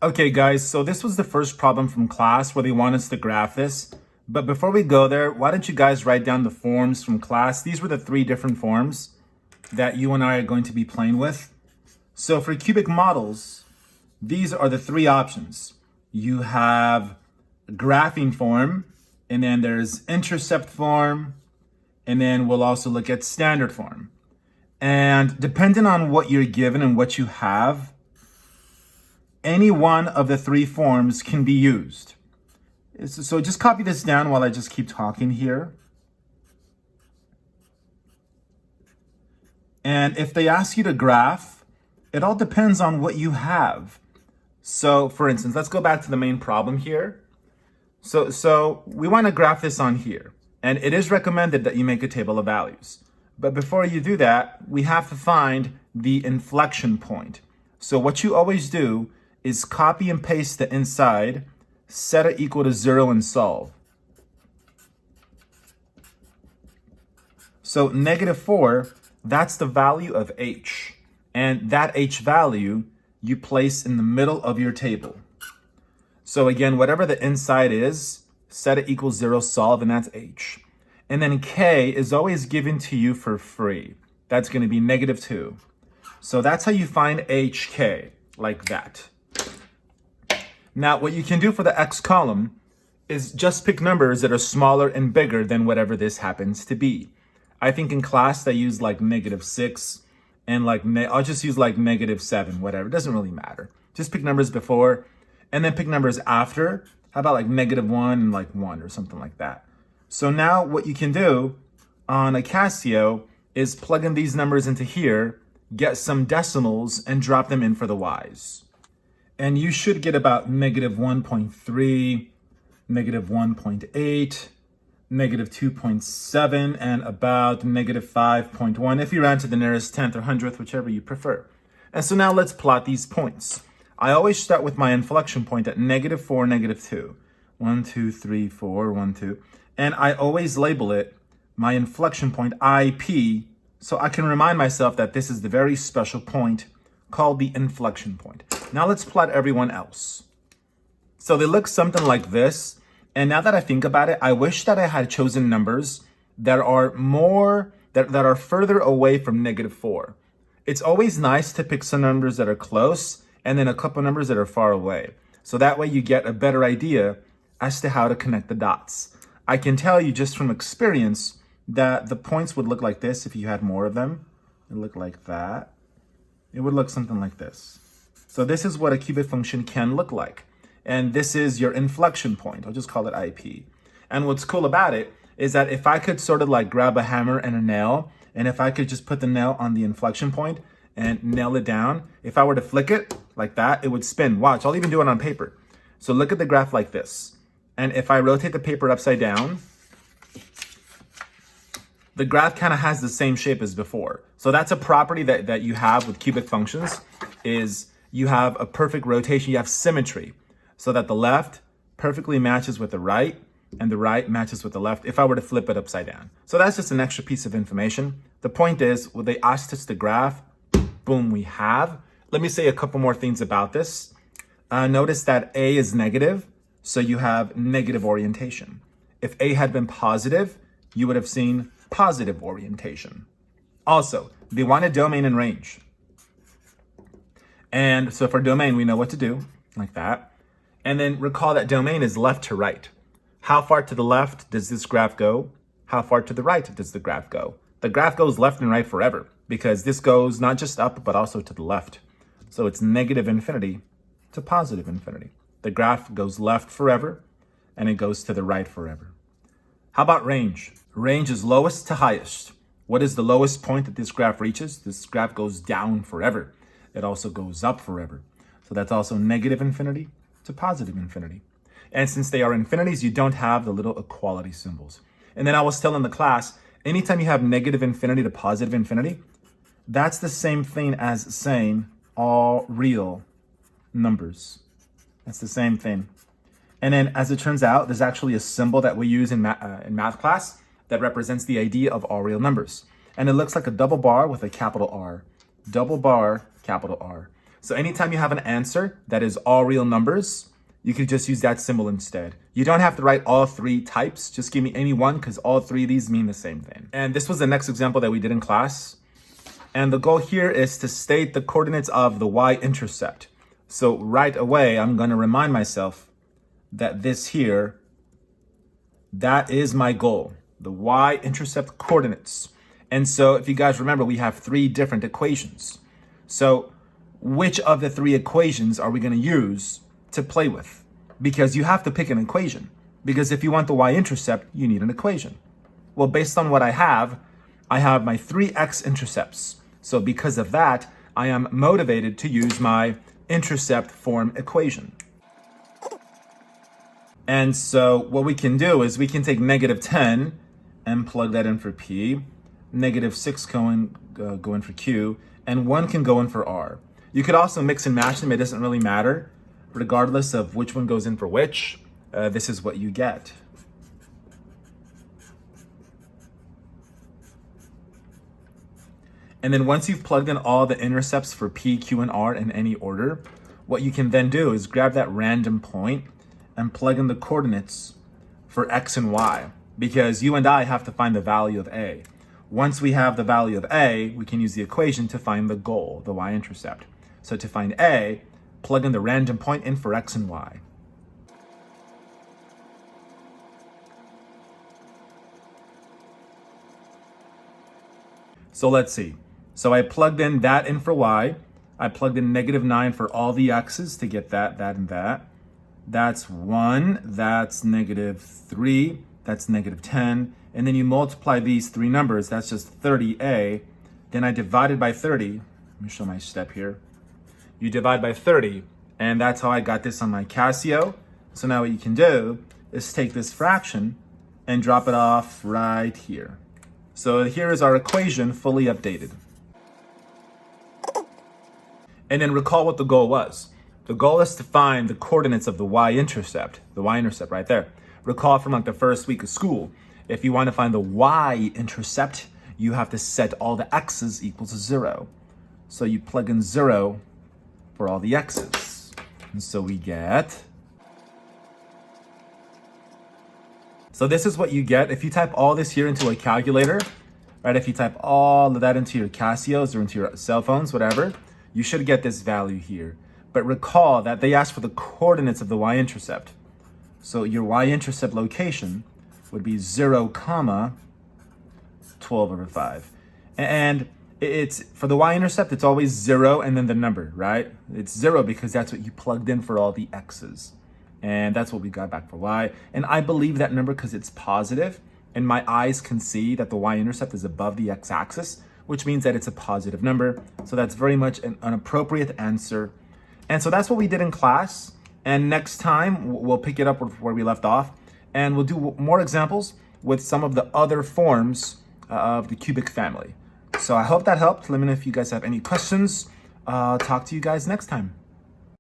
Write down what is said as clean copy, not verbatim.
Okay, guys, so this was the first problem from class where they want us to graph this. But before we go there, why don't you guys write down the forms from class? These were the three different forms that you and I are going to be playing with. So for cubic models, these are the three options. You have graphing form, and then there's intercept form, and then we'll also look at standard form. And depending on what you're given and what you have, any one of the three forms can be used. So just copy this down while I just keep talking here. And if they ask you to graph, it all depends on what you have. So for instance, let's go back to the main problem here. So we want to graph this on here. And it is recommended that you make a table of values. But before you do that, we have to find the inflection point. So what you always do is copy and paste the inside, set it equal to 0 and solve. So -4, that's the value of h. And that h value you place in the middle of your table. So again, whatever the inside is, set it equals 0, solve, and that's h. And then k is always given to you for free. That's going to be -2. So that's how you find hk, like that. Now, what you can do for the x column is just pick numbers that are smaller and bigger than whatever this happens to be. I think in class they use like -6 and like, I'll just use like -7, whatever. It doesn't really matter. Just pick numbers before and then pick numbers after. How about like -1 and like 1 or something like that. So now what you can do on a Casio is plug in these numbers into here, get some decimals and drop them in for the y's. And you should get about -1.3, -1.8, -2.7, and about -5.1 if you round to the nearest 10th or 100th, whichever you prefer. And so now let's plot these points. I always start with my inflection point at -4, -2. 1, 2, 3, 4, 1, 2. And I always label it my inflection point IP, so I can remind myself that this is the very special point called the inflection point. Now let's plot everyone else. So they look something like this. And now that I think about it, I wish that I had chosen numbers that are that are further away from -4. It's always nice to pick some numbers that are close and then a couple numbers that are far away. So that way you get a better idea as to how to connect the dots. I can tell you just from experience that the points would look like this if you had more of them. It would look like that. It would look something like this. So this is what a cubic function can look like. And this is your inflection point. I'll just call it IP. And what's cool about it is that if I could sort of like grab a hammer and a nail, and if I could just put the nail on the inflection point and nail it down, if I were to flick it like that, it would spin. Watch, I'll even do it on paper. So look at the graph like this. And if I rotate the paper upside down, the graph kind of has the same shape as before. So that's a property that you have with cubic functions, is you have a perfect rotation, you have symmetry, so that the left perfectly matches with the right and the right matches with the left if I were to flip it upside down. So that's just an extra piece of information. The point is, when they asked us to graph, boom, we have. Let me say a couple more things about this. Notice that A is negative, so you have negative orientation. If A had been positive, you would have seen positive orientation. Also, they wanted domain and range. And so for domain, we know what to do, like that. And then recall that domain is left to right. How far to the left does this graph go? How far to the right does the graph go? The graph goes left and right forever, because this goes not just up, but also to the left. So it's -infinity to +infinity. The graph goes left forever, and it goes to the right forever. How about range? Range is lowest to highest. What is the lowest point that this graph reaches? This graph goes down forever. It also goes up forever. So that's also -infinity to +infinity. And since they are infinities, you don't have the little equality symbols. And then I was telling the class, anytime you have -infinity to +infinity, that's the same thing as saying all real numbers. That's the same thing. And then as it turns out, there's actually a symbol that we use in math class that represents the idea of all real numbers. And it looks like a double bar with a capital R. Double bar, capital R. So anytime you have an answer that is all real numbers, you could just use that symbol instead. You don't have to write all three types. Just give me any one because all three of these mean the same thing. And this was the next example that we did in class. And the goal here is to state the coordinates of the y-intercept. So right away, I'm going to remind myself that this here, that is my goal, the y-intercept coordinates. And so if you guys remember, we have three different equations. So which of the three equations are we going to use to play with? Because you have to pick an equation. Because if you want the y-intercept, you need an equation. Well, based on what I have my three x-intercepts. So because of that, I am motivated to use my intercept form equation. And so what we can do is we can take -10 and plug that in for P, -6 go in for Q, and 1 can go in for R. You could also mix and match them. It doesn't really matter. Regardless of which one goes in for which, this is what you get. And then once you've plugged in all the intercepts for P, Q, and R in any order, what you can then do is grab that random point and plug in the coordinates for X and Y, because you and I have to find the value of A. Once we have the value of A, we can use the equation to find the goal, the y-intercept. So to find A, plug in the random point in for X and Y. So let's see. So I plugged in that in for Y. I plugged in -9 for all the X's to get that, and that. That's 1, that's -3, that's -10. And then you multiply these three numbers, that's just 30A. Then I divided by 30. Let me show my step here. You divide by 30, and that's how I got this on my Casio. So now what you can do is take this fraction and drop it off right here. So here is our equation fully updated. And then recall what the goal was. The goal is to find the coordinates of the y-intercept right there. Recall from like the first week of school, if you want to find the y-intercept, you have to set all the x's equal to 0. So you plug in 0 for all the x's. And so we get... So this is what you get if you type all this here into a calculator, right? If you type all of that into your Casios or into your cell phones, whatever, you should get this value here. But recall that they asked for the coordinates of the y-intercept. So your y-intercept location would be 0, 12/5. And it's for the y-intercept, it's always 0 and then the number, right? It's 0 because that's what you plugged in for all the x's. And that's what we got back for y. And I believe that number because it's positive, and my eyes can see that the y-intercept is above the x-axis, which means that it's a positive number. So that's very much an appropriate answer. And so that's what we did in class. And next time, we'll pick it up where we left off. And we'll do more examples with some of the other forms of the cubic family. So I hope that helped. Let me know if you guys have any questions. Talk to you guys next time.